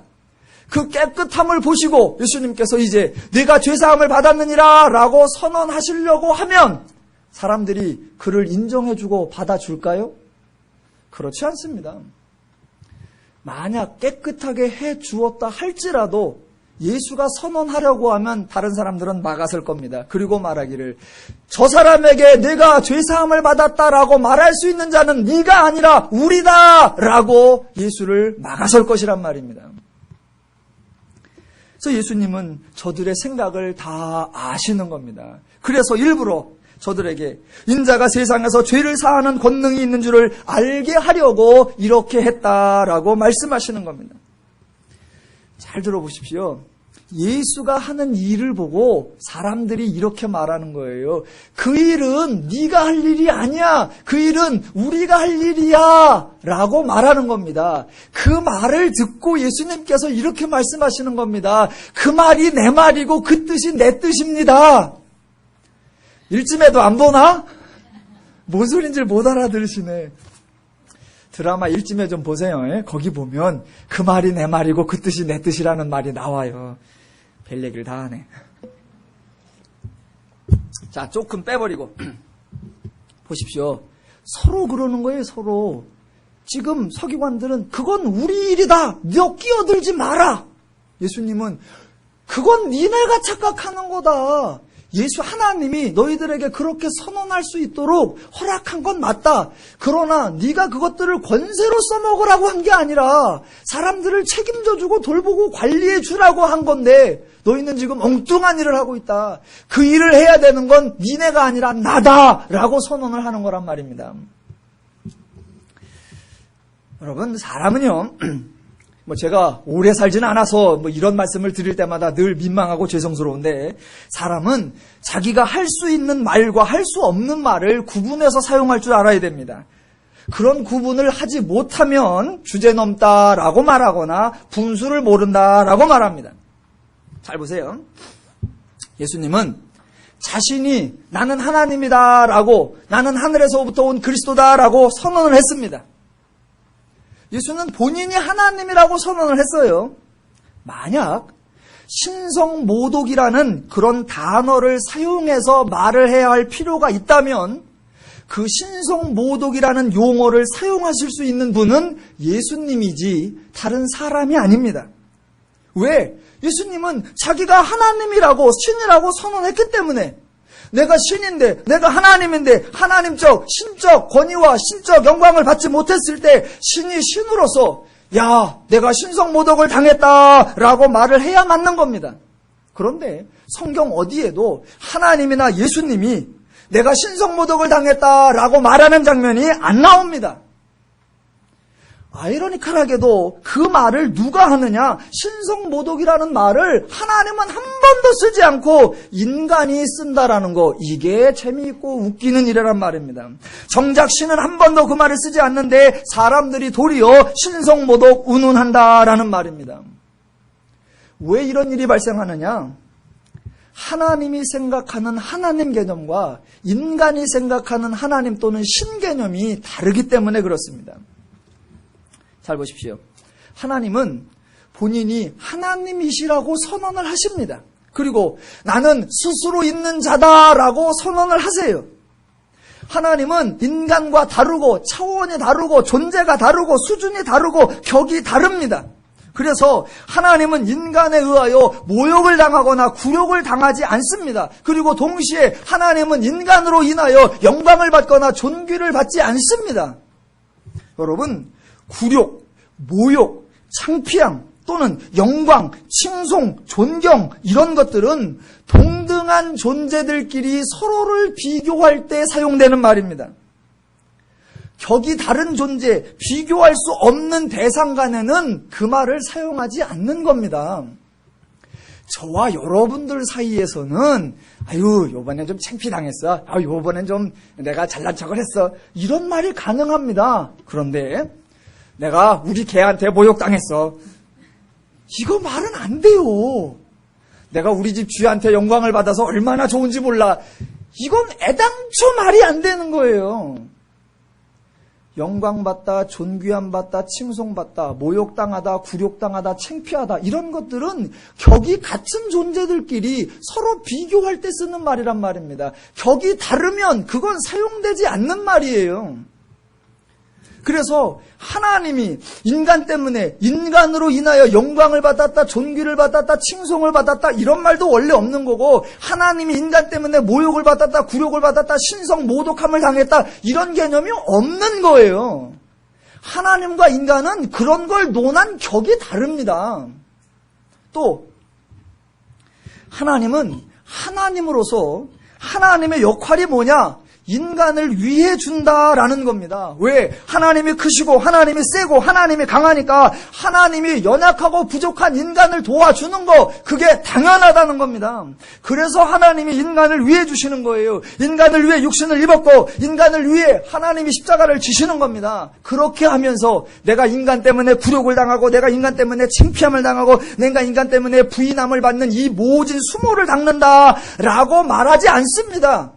그 깨끗함을 보시고 예수님께서 이제 네가 죄사함을 받았느니라 라고 선언하시려고 하면 사람들이 그를 인정해주고 받아줄까요? 그렇지 않습니다. 만약 깨끗하게 해주었다 할지라도 예수가 선언하려고 하면 다른 사람들은 막았을 겁니다. 그리고 말하기를 저 사람에게 내가 죄사함을 받았다라고 말할 수 있는 자는 네가 아니라 우리다 라고 예수를 막았을 것이란 말입니다. 그래서 예수님은 저들의 생각을 다 아시는 겁니다. 그래서 일부러 저들에게 인자가 세상에서 죄를 사하는 권능이 있는 줄을 알게 하려고 이렇게 했다라고 말씀하시는 겁니다. 잘 들어보십시오. 예수가 하는 일을 보고 사람들이 이렇게 말하는 거예요. 그 일은 네가 할 일이 아니야. 그 일은 우리가 할 일이야 라고 말하는 겁니다. 그 말을 듣고 예수님께서 이렇게 말씀하시는 겁니다. 그 말이 내 말이고 그 뜻이 내 뜻입니다. 일쯤에도 안 보나? 뭔 소린지 못 알아들으시네. 드라마 일쯤에 좀 보세요. 거기 보면 그 말이 내 말이고 그 뜻이 내 뜻이라는 말이 나와요. 별 얘기를 다 하네. 자, 조금 빼버리고 보십시오. 서로 그러는 거예요. 서로. 지금 서기관들은 그건 우리 일이다. 너 끼어들지 마라. 예수님은 그건 니네가 착각하는 거다. 예수 하나님이 너희들에게 그렇게 선언할 수 있도록 허락한 건 맞다. 그러나 네가 그것들을 권세로 써먹으라고 한 게 아니라 사람들을 책임져주고 돌보고 관리해주라고 한 건데 너희는 지금 엉뚱한 일을 하고 있다. 그 일을 해야 되는 건 니네가 아니라 나다 라고 선언을 하는 거란 말입니다. 여러분, 사람은요, 제가 오래 살지는 않아서 이런 말씀을 드릴 때마다 늘 민망하고 죄송스러운데, 사람은 자기가 할 수 있는 말과 할 수 없는 말을 구분해서 사용할 줄 알아야 됩니다. 그런 구분을 하지 못하면 주제넘다라고 말하거나 분수를 모른다라고 말합니다. 잘 보세요. 예수님은 자신이 나는 하나님이다라고, 나는 하늘에서부터 온 그리스도다라고 선언을 했습니다. 예수는 본인이 하나님이라고 선언을 했어요. 만약 신성모독이라는 그런 단어를 사용해서 말을 해야 할 필요가 있다면 그 신성모독이라는 용어를 사용하실 수 있는 분은 예수님이지 다른 사람이 아닙니다. 왜? 예수님은 자기가 하나님이라고, 신이라고 선언했기 때문에, 내가 신인데, 내가 하나님인데 하나님적 신적 권위와 신적 영광을 받지 못했을 때 신이 신으로서 야, 내가 신성모독을 당했다라고 말을 해야 맞는 겁니다. 그런데 성경 어디에도 하나님이나 예수님이 내가 신성모독을 당했다라고 말하는 장면이 안 나옵니다. 아이러니컬하게도 그 말을 누가 하느냐? 신성모독이라는 말을 하나님은 한 번도 쓰지 않고 인간이 쓴다라는 거, 이게 재미있고 웃기는 일이란 말입니다. 정작 신은 한 번도 그 말을 쓰지 않는데 사람들이 도리어 신성모독 운운한다라는 말입니다. 왜 이런 일이 발생하느냐? 하나님이 생각하는 하나님 개념과 인간이 생각하는 하나님 또는 신 개념이 다르기 때문에 그렇습니다. 잘 보십시오. 하나님은 본인이 하나님이시라고 선언을 하십니다. 그리고 나는 스스로 있는 자다라고 선언을 하세요. 하나님은 인간과 다르고 차원이 다르고 존재가 다르고 수준이 다르고 격이 다릅니다. 그래서 하나님은 인간에 의하여 모욕을 당하거나 굴욕을 당하지 않습니다. 그리고 동시에 하나님은 인간으로 인하여 영광을 받거나 존귀를 받지 않습니다. 여러분, 굴욕, 모욕, 창피함 또는 영광, 칭송, 존경 이런 것들은 동등한 존재들끼리 서로를 비교할 때 사용되는 말입니다. 격이 다른 존재, 비교할 수 없는 대상 간에는 그 말을 사용하지 않는 겁니다. 저와 여러분들 사이에서는 요번엔 좀 창피당했어. 요번엔 좀 내가 잘난 척을 했어. 이런 말이 가능합니다. 그런데 내가 우리 개한테 모욕당했어. 이거 말은 안 돼요. 내가 우리 집 쥐한테 영광을 받아서 얼마나 좋은지 몰라. 이건 애당초 말이 안 되는 거예요. 영광받다, 존귀함받다, 칭송받다, 모욕당하다, 굴욕당하다, 창피하다 이런 것들은 격이 같은 존재들끼리 서로 비교할 때 쓰는 말이란 말입니다. 격이 다르면 그건 사용되지 않는 말이에요. 그래서 하나님이 인간 때문에 인간으로 인하여 영광을 받았다, 존귀를 받았다, 칭송을 받았다 이런 말도 원래 없는 거고, 하나님이 인간 때문에 모욕을 받았다, 굴욕을 받았다, 신성 모독함을 당했다 이런 개념이 없는 거예요. 하나님과 인간은 그런 걸 논한 격이 다릅니다. 또 하나님은 하나님으로서 하나님의 역할이 뭐냐? 인간을 위해 준다라는 겁니다. 왜? 하나님이 크시고 하나님이 세고 하나님이 강하니까 하나님이 연약하고 부족한 인간을 도와주는 거, 그게 당연하다는 겁니다. 그래서 하나님이 인간을 위해 주시는 거예요. 인간을 위해 육신을 입었고 인간을 위해 하나님이 십자가를 지시는 겁니다. 그렇게 하면서 내가 인간 때문에 굴욕을 당하고 내가 인간 때문에 창피함을 당하고 내가 인간 때문에 부인함을 받는 이 모진 수모를 당는다라고 말하지 않습니다.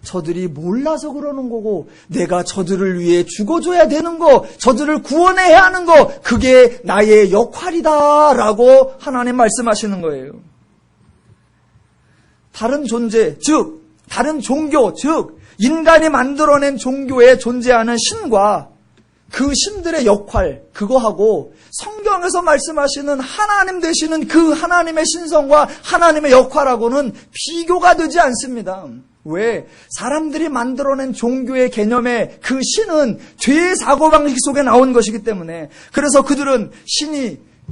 저들이 몰라서 그러는 거고, 내가 저들을 위해 죽어줘야 되는 거, 저들을 구원해야 하는 거, 그게 나의 역할이다라고 하나님 말씀하시는 거예요. 다른 존재, 즉 다른 종교, 즉 인간이 만들어낸 종교에 존재하는 신과 그 신들의 역할, 그거하고 성경에서 말씀하시는 하나님 되시는 그 하나님의 신성과 하나님의 역할하고는 비교가 되지 않습니다. 왜? 사람들이 만들어낸 종교의 개념의 그 신은 죄의 사고방식 속에 나온 것이기 때문에, 그래서 그들은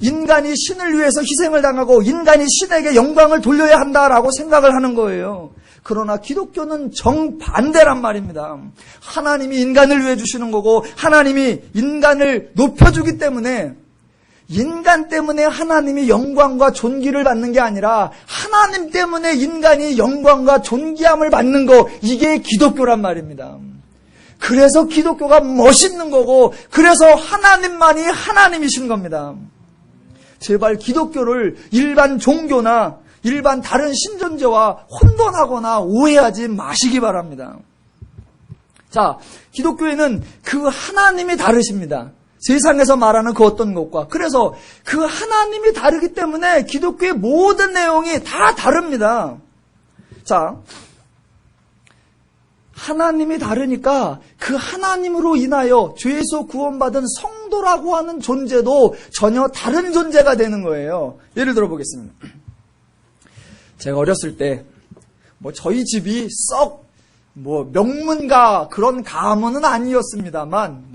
인간이 신을 위해서 희생을 당하고 인간이 신에게 영광을 돌려야 한다라고 생각을 하는 거예요. 그러나 기독교는 정반대란 말입니다. 하나님이 인간을 위해 주시는 거고 하나님이 인간을 높여주기 때문에, 인간 때문에 하나님이 영광과 존귀를 받는 게 아니라 하나님 때문에 인간이 영광과 존귀함을 받는 거, 이게 기독교란 말입니다. 그래서 기독교가 멋있는 거고, 그래서 하나님만이 하나님이신 겁니다. 제발 기독교를 일반 종교나 일반 다른 신존재와 혼돈하거나 오해하지 마시기 바랍니다. 자, 기독교에는 그 하나님이 다르십니다. 세상에서 말하는 그 어떤 것과. 그래서 그 하나님이 다르기 때문에 기독교의 모든 내용이 다 다릅니다. 자, 하나님이 다르니까 그 하나님으로 인하여 죄에서 구원받은 성도라고 하는 존재도 전혀 다른 존재가 되는 거예요. 예를 들어 보겠습니다. 제가 어렸을 때 저희 집이 썩 명문가 그런 가문은 아니었습니다만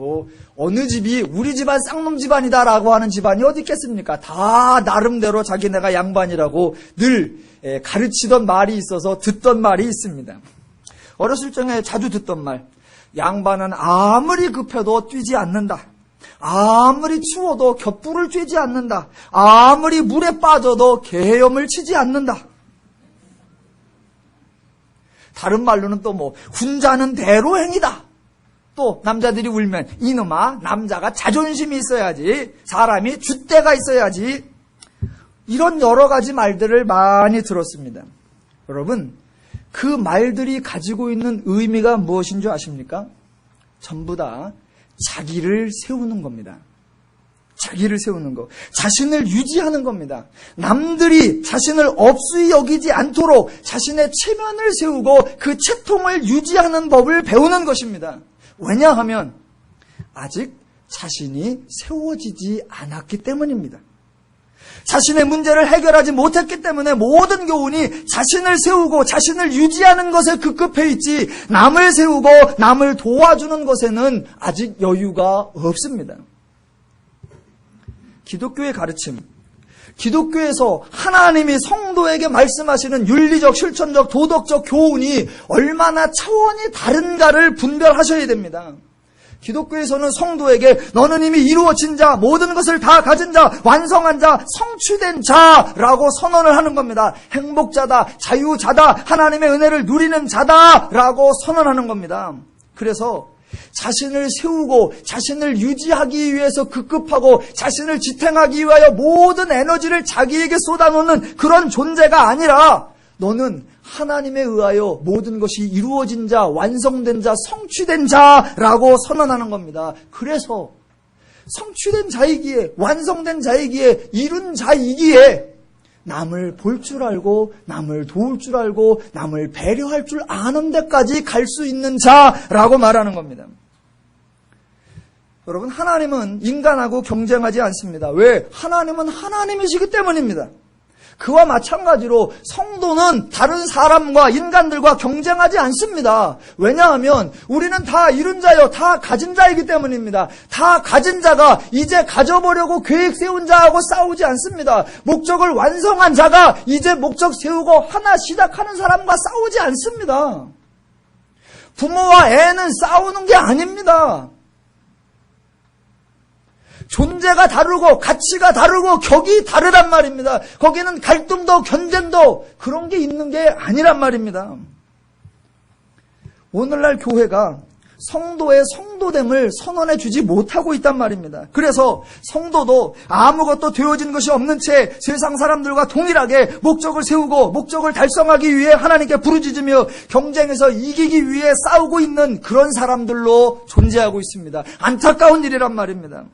어느 집이 우리 집안 쌍놈 집안이다라고 하는 집안이 어디 있겠습니까? 다 나름대로 자기네가 양반이라고 늘 가르치던 말이 있어서 듣던 말이 있습니다. 어렸을 적에 자주 듣던 말, 양반은 아무리 급해도 뛰지 않는다. 아무리 추워도 곁불을 쬐지 않는다. 아무리 물에 빠져도 개헤엄을 치지 않는다. 다른 말로는 또 훈자는 대로행이다. 또 남자들이 울면 이놈아, 남자가 자존심이 있어야지, 사람이 줏대가 있어야지. 이런 여러 가지 말들을 많이 들었습니다. 여러분, 그 말들이 가지고 있는 의미가 무엇인 줄 아십니까? 전부 다 자기를 세우는 겁니다. 자기를 세우는 거, 자신을 유지하는 겁니다. 남들이 자신을 업수히 여기지 않도록 자신의 체면을 세우고 그 체통을 유지하는 법을 배우는 것입니다. 왜냐하면 아직 자신이 세워지지 않았기 때문입니다. 자신의 문제를 해결하지 못했기 때문에 모든 교훈이 자신을 세우고 자신을 유지하는 것에 급급해 있지 남을 세우고 남을 도와주는 것에는 아직 여유가 없습니다. 기독교의 가르침, 기독교에서 하나님이 성도에게 말씀하시는 윤리적, 실천적, 도덕적 교훈이 얼마나 차원이 다른가를 분별하셔야 됩니다. 기독교에서는 성도에게 너는 이미 이루어진 자, 모든 것을 다 가진 자, 완성한 자, 성취된 자라고 선언을 하는 겁니다. 행복자다, 자유자다, 하나님의 은혜를 누리는 자다라고 선언하는 겁니다. 그래서 자신을 세우고 자신을 유지하기 위해서 급급하고 자신을 지탱하기 위하여 모든 에너지를 자기에게 쏟아놓는 그런 존재가 아니라 너는 하나님에 의하여 모든 것이 이루어진 자, 완성된 자, 성취된 자라고 선언하는 겁니다. 그래서 성취된 자이기에, 완성된 자이기에, 이룬 자이기에 남을 볼 줄 알고 남을 도울 줄 알고 남을 배려할 줄 아는 데까지 갈 수 있는 자라고 말하는 겁니다. 여러분, 하나님은 인간하고 경쟁하지 않습니다. 왜? 하나님은 하나님이시기 때문입니다. 그와 마찬가지로 성도는 다른 사람과 인간들과 경쟁하지 않습니다. 왜냐하면 우리는 다 이룬 자요, 다 가진 자이기 때문입니다. 다 가진 자가 이제 가져보려고 계획 세운 자하고 싸우지 않습니다. 목적을 완성한 자가 이제 목적 세우고 하나 시작하는 사람과 싸우지 않습니다. 부모와 애는 싸우는 게 아닙니다. 존재가 다르고 가치가 다르고 격이 다르단 말입니다. 거기는 갈등도 견쟁도 그런 게 있는 게 아니란 말입니다. 오늘날 교회가 성도의 성도됨을 선언해 주지 못하고 있단 말입니다. 그래서 성도도 아무것도 되어진 것이 없는 채 세상 사람들과 동일하게 목적을 세우고 목적을 달성하기 위해 하나님께 부르짖으며 경쟁에서 이기기 위해 싸우고 있는 그런 사람들로 존재하고 있습니다. 안타까운 일이란 말입니다.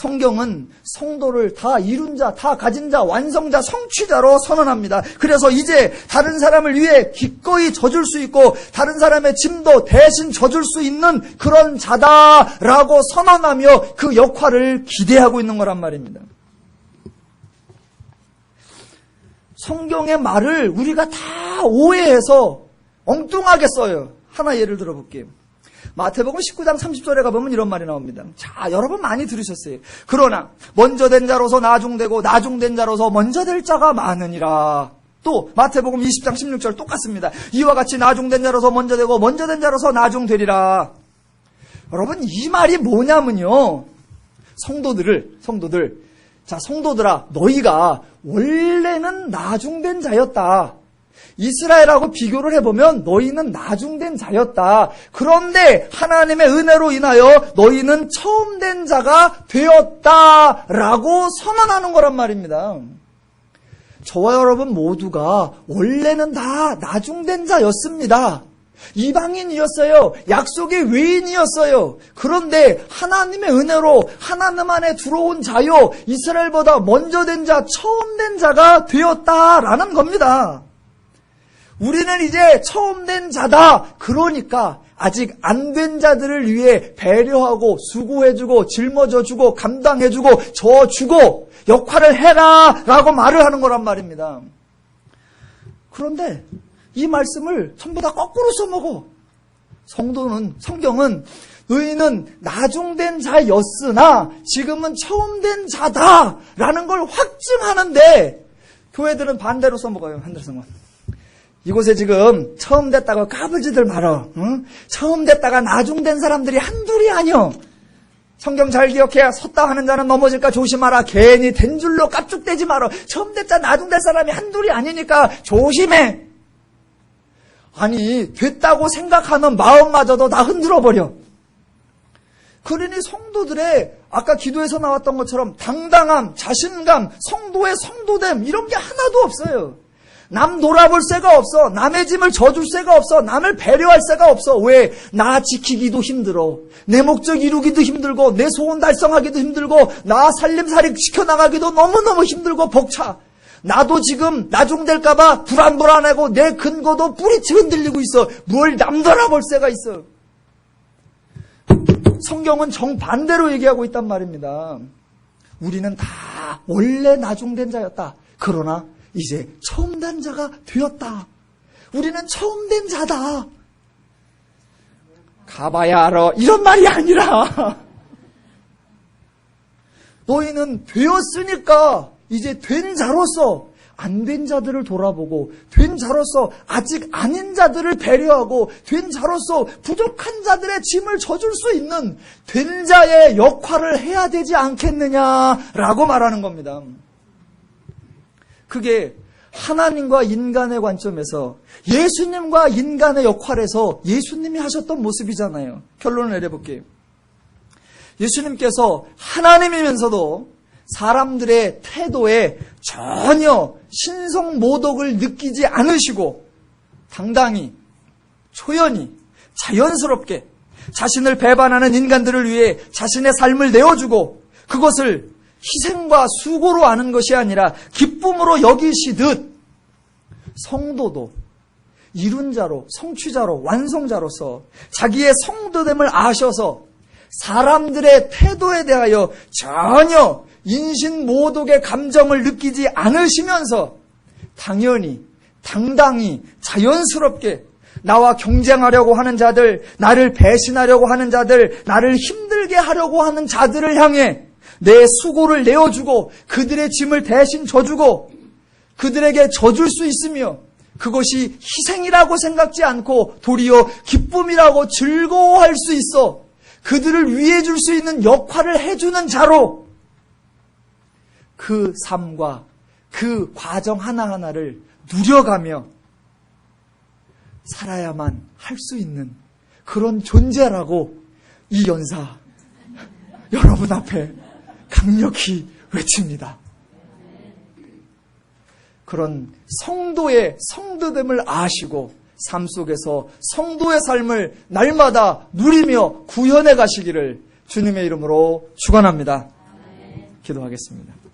성경은 성도를 다 이룬 자, 다 가진 자, 완성자, 성취자로 선언합니다. 그래서 이제 다른 사람을 위해 기꺼이 져줄 수 있고 다른 사람의 짐도 대신 져줄 수 있는 그런 자다라고 선언하며 그 역할을 기대하고 있는 거란 말입니다. 성경의 말을 우리가 다 오해해서 엉뚱하게 써요. 하나 예를 들어볼게요. 마태복음 19장 30절에 가보면 이런 말이 나옵니다. 자, 여러분 많이 들으셨어요. 그러나 먼저 된 자로서 나중되고 나중된 자로서 먼저 될 자가 많으니라. 또 마태복음 20장 16절 똑같습니다. 이와 같이 나중된 자로서 먼저 되고 먼저 된 자로서 나중되리라. 여러분, 이 말이 뭐냐면요, 성도들, 자, 성도들아, 너희가 원래는 나중된 자였다. 이스라엘하고 비교를 해보면 너희는 나중된 자였다. 그런데 하나님의 은혜로 인하여 너희는 처음된 자가 되었다라고 선언하는 거란 말입니다. 저와 여러분 모두가 원래는 다 나중된 자였습니다. 이방인이었어요. 약속의 외인이었어요. 그런데 하나님의 은혜로 하나님 안에 들어온 자요, 이스라엘보다 먼저 된 자, 처음 된 자가 되었다라는 겁니다. 우리는 이제 처음 된 자다. 그러니까 아직 안 된 자들을 위해 배려하고 수고해주고 짊어져주고 감당해주고 져주고 역할을 해라 라고 말을 하는 거란 말입니다. 그런데 이 말씀을 전부 다 거꾸로 써먹어. 성경은 너희는 나중된 자였으나 지금은 처음 된 자다라는 걸 확증하는데 교회들은 반대로 써먹어요. 한들성은. 이곳에 지금 처음 됐다고 까불지들 말어. 응? 처음 됐다가 나중된 사람들이 한둘이 아니여. 성경 잘 기억해야 섰다 하는 자는 넘어질까 조심하라. 괜히 된 줄로 깝죽대지 말어. 처음 됐자 나중될 사람이 한둘이 아니니까 조심해. 아니, 됐다고 생각하는 마음마저도 다 흔들어버려. 그러니 성도들의 아까 기도에서 나왔던 것처럼 당당함, 자신감, 성도의 성도됨 이런 게 하나도 없어요. 남 돌아볼 새가 없어. 남의 짐을 져줄 새가 없어. 남을 배려할 새가 없어. 왜? 나 지키기도 힘들어. 내 목적 이루기도 힘들고 내 소원 달성하기도 힘들고 나 살림살이 지켜나가기도 너무너무 힘들고 벅차. 나도 지금 나중될까봐 불안불안하고 내 근거도 뿌리치 흔들리고 있어. 뭘 남 돌아볼 새가 있어. 성경은 정반대로 얘기하고 있단 말입니다. 우리는 다 원래 나중된 자였다. 그러나 이제 처음 된 자가 되었다. 우리는 처음 된 자다. 가봐야 알아. 이런 말이 아니라 너희는 되었으니까 이제 된 자로서 안 된 자들을 돌아보고, 된 자로서 아직 아닌 자들을 배려하고, 된 자로서 부족한 자들의 짐을 져줄 수 있는 된 자의 역할을 해야 되지 않겠느냐라고 말하는 겁니다. 그게 하나님과 인간의 관점에서, 예수님과 인간의 역할에서 예수님이 하셨던 모습이잖아요. 결론을 내려볼게요. 예수님께서 하나님이면서도 사람들의 태도에 전혀 신성모독을 느끼지 않으시고 당당히, 초연히, 자연스럽게 자신을 배반하는 인간들을 위해 자신의 삶을 내어주고 그것을 희생과 수고로 아는 것이 아니라 기쁨으로 여기시듯 성도도 이룬 자로, 성취자로, 완성자로서 자기의 성도됨을 아셔서 사람들의 태도에 대하여 전혀 인신모독의 감정을 느끼지 않으시면서 당연히, 당당히, 자연스럽게 나와 경쟁하려고 하는 자들, 나를 배신하려고 하는 자들, 나를 힘들게 하려고 하는 자들을 향해 내 수고를 내어주고 그들의 짐을 대신 져주고 그들에게 져줄 수 있으며 그것이 희생이라고 생각지 않고 도리어 기쁨이라고 즐거워할 수 있어 그들을 위해 줄 수 있는 역할을 해주는 자로 그 삶과 그 과정 하나하나를 누려가며 살아야만 할 수 있는 그런 존재라고 이 연사 여러분 앞에 강력히 외칩니다. 그런 성도의 성도됨을 아시고 삶 속에서 성도의 삶을 날마다 누리며 구현해 가시기를 주님의 이름으로 축원합니다. 기도하겠습니다.